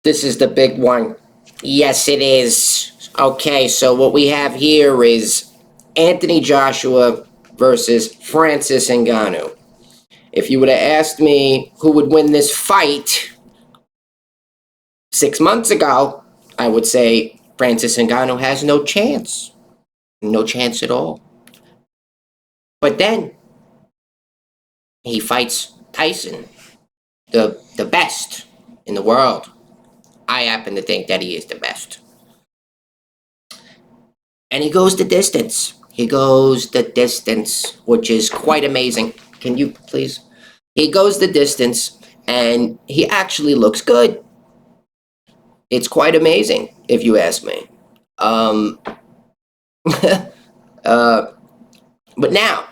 This is the big one. Yes, it is. Okay, so what we have here is Anthony Joshua versus Francis Ngannou. If you would have asked me who would win this fight 6 months ago, I would say Francis Ngannou has no chance. No chance at all. But then he fights Tyson, the best in the world. I happen to think that he is the best. And he goes the distance. He goes the distance, which is quite amazing. Can you please? He goes the distance, and he actually looks good. It's quite amazing, if you ask me. But now,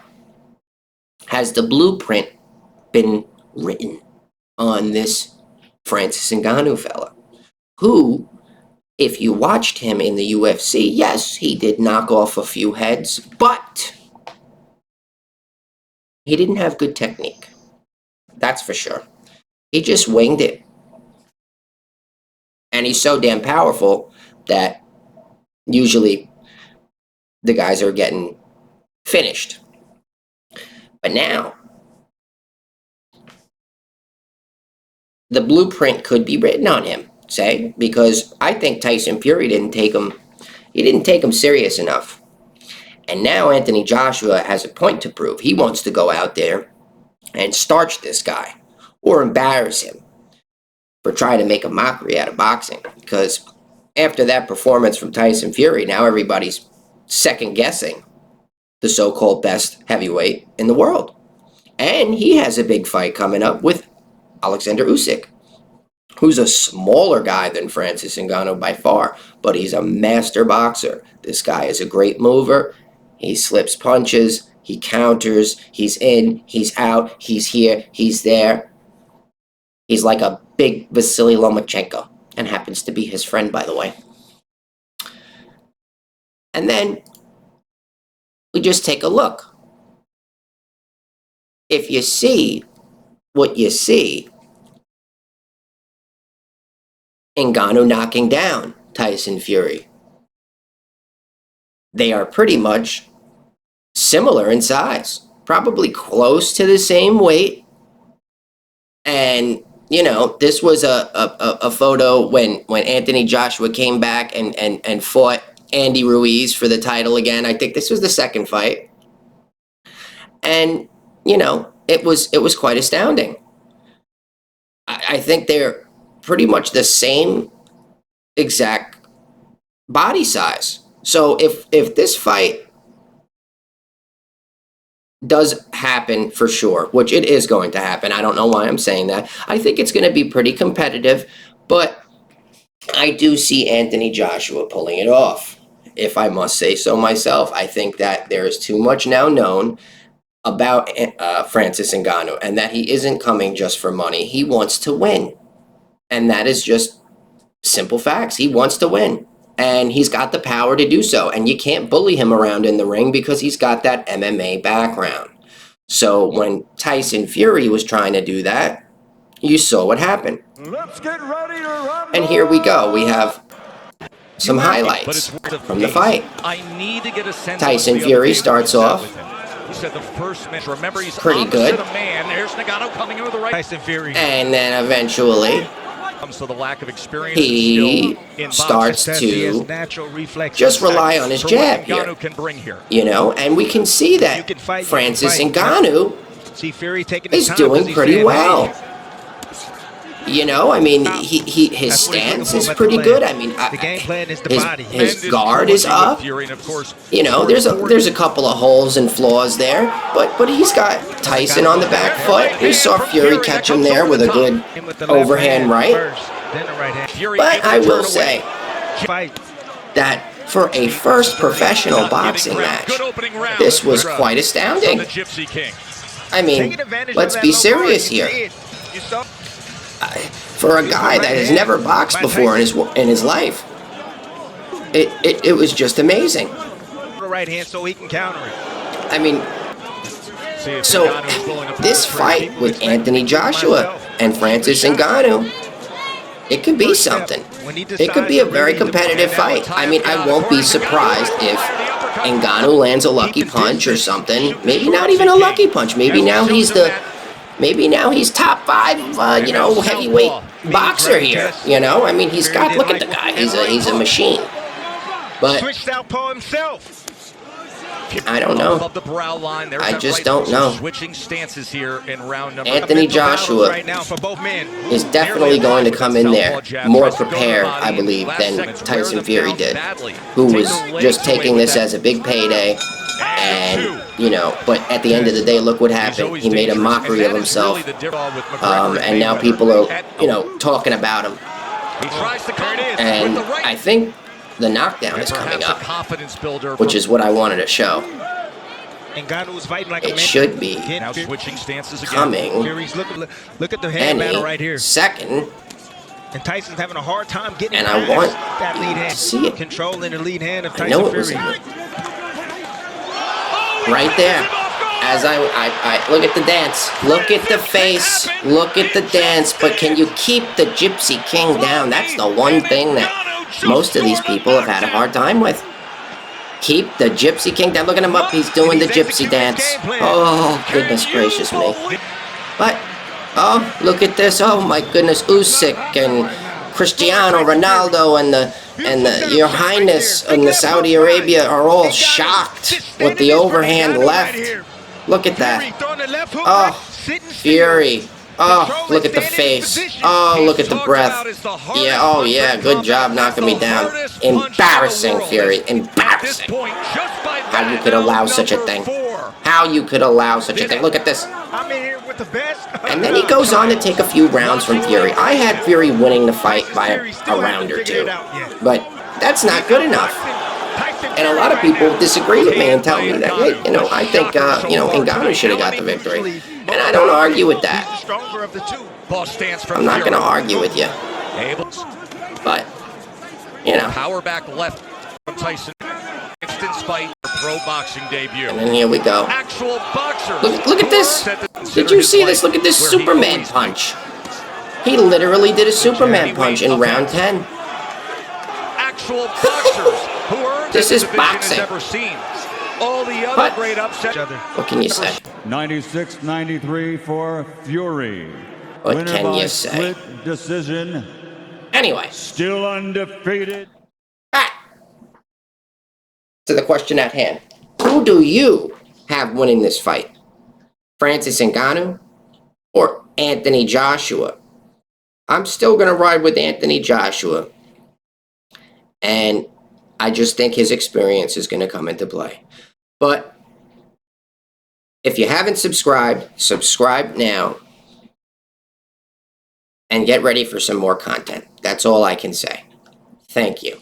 has the blueprint been written on this Francis Ngannou fella? Who, if you watched him in the UFC, yes, he did knock off a few heads, but he didn't have good technique. That's for sure. He just winged it. And he's so damn powerful that usually the guys are getting finished. But now, the blueprint could be written on him, say, because I think Tyson Fury didn't take him serious enough. And now Anthony Joshua has a point to prove. He wants to go out there and starch this guy or embarrass him for trying to make a mockery out of boxing. Because after that performance from Tyson Fury, now everybody's second-guessing the so-called best heavyweight in the world. And he has a big fight coming up with Alexander Usyk, who's a smaller guy than Francis Ngannou by far, but he's a master boxer. This guy is a great mover. He slips punches, he counters, he's in, he's out, he's here, he's there. He's like a big Vasily Lomachenko, and happens to be his friend, by the way. And then we just take a look. If you see what you see, Ngannou knocking down Tyson Fury, they are pretty much similar in size, probably close to the same weight. And, you know, this was a photo when Anthony Joshua came back and fought Andy Ruiz for the title again. I think this was the second fight. And, you know, it was quite astounding. I think they're pretty much the same exact body size. So if this fight does happen for sure, which it is going to happen, I don't know why I'm saying that. I think it's going to be pretty competitive, but I do see Anthony Joshua pulling it off, if I must say so myself. I think that there is too much now known about Francis Ngannou, and that he isn't coming just for money. He wants to win. And that is just simple facts. He wants to win. And he's got the power to do so. And you can't bully him around in the ring because he's got that MMA background. So when Tyson Fury was trying to do that, you saw what happened. Let's get ready to rumble. And here we go. We have some highlights from the fight. I need to get a sense Tyson Fury starts off He said the first match. Remember, he's pretty good. Man. There's Ngannou coming over the right. Tyson Fury. And then eventually Comes to the lack of experience. he starts to just rely on his jab here. Can bring here. You know, and we can see that Francis Ngannou is doing pretty well. You know, I mean, his stance is pretty good. I mean, his guard is up. You know, there's a couple of holes and flaws there, but he's got Tyson on the back foot. We saw Fury catch him there with a good overhand right. But I will say that for a first professional boxing match, this was quite astounding. I mean, let's be serious here. For a guy that has never boxed before in his life, it was just amazing. Right hand so he can counter it. I mean, so this fight with Anthony Joshua and Francis Ngannou It could be something. It could be a very competitive fight. I mean, I won't be surprised if Ngannou lands a lucky punch or something. Maybe not even a lucky punch. Maybe now he's top 5, heavyweight boxer here. I mean, he's got. Look at the guy. He's a machine. But I don't know. I just don't know. Anthony Joshua is definitely going to come in there more prepared, I believe, than Tyson Fury did, who was just taking this as a big payday. And, but at the end of the day, look what happened. He made a mockery of himself. And now people are, talking about him. And I think the knockdown is coming up, which is what I wanted to show. It should be coming any second. And Tyson's having a hard time getting and I want that lead hand. To see it. Controlling the lead hand of Tyson I know it was Fury. Right there. As I look at the dance, look at the face, look at the dance, but can you keep the Gypsy King down? That's the one thing that most of these people have had a hard time with. Keep the Gypsy King down. Look at him up. He's doing the Gypsy dance. Oh, goodness gracious me. But, oh, look at this. Oh, my goodness. Usyk and Cristiano Ronaldo and Your Highness and the Saudi Arabia are all shocked with the overhand left. Look at that. Oh, Fury. Oh, look at the face. Oh, look at the breath. Yeah, oh yeah, good job knocking me down. Embarrassing, Fury. Embarrassing. How you could allow such a thing. How you could allow such a thing. Look at this. And then he goes on to take a few rounds from Fury. I had Fury winning the fight by a round or two. But that's not good enough. And a lot of people disagree with me and tell me that, hey, I think, Ngannou should have got the victory. And I don't argue with that. I'm not going to argue with you. But, Power back left from Tyson. Instant fight pro boxing debut. And then here we go. Actual boxer. Look at this. Did you see this? Look at this Superman punch. He literally did a Superman punch in round 10. Actual boxers who earned this is boxing. never seen. All the other great upsets. What can you say? 96-93 for Fury. What Winner can by you say? Split decision. Anyway. Still undefeated. Back to the question at hand. Who do you have winning this fight? Francis Ngannou or Anthony Joshua? I'm still going to ride with Anthony Joshua. And I just think his experience is going to come into play. But if you haven't subscribed, subscribe now. And get ready for some more content. That's all I can say. Thank you.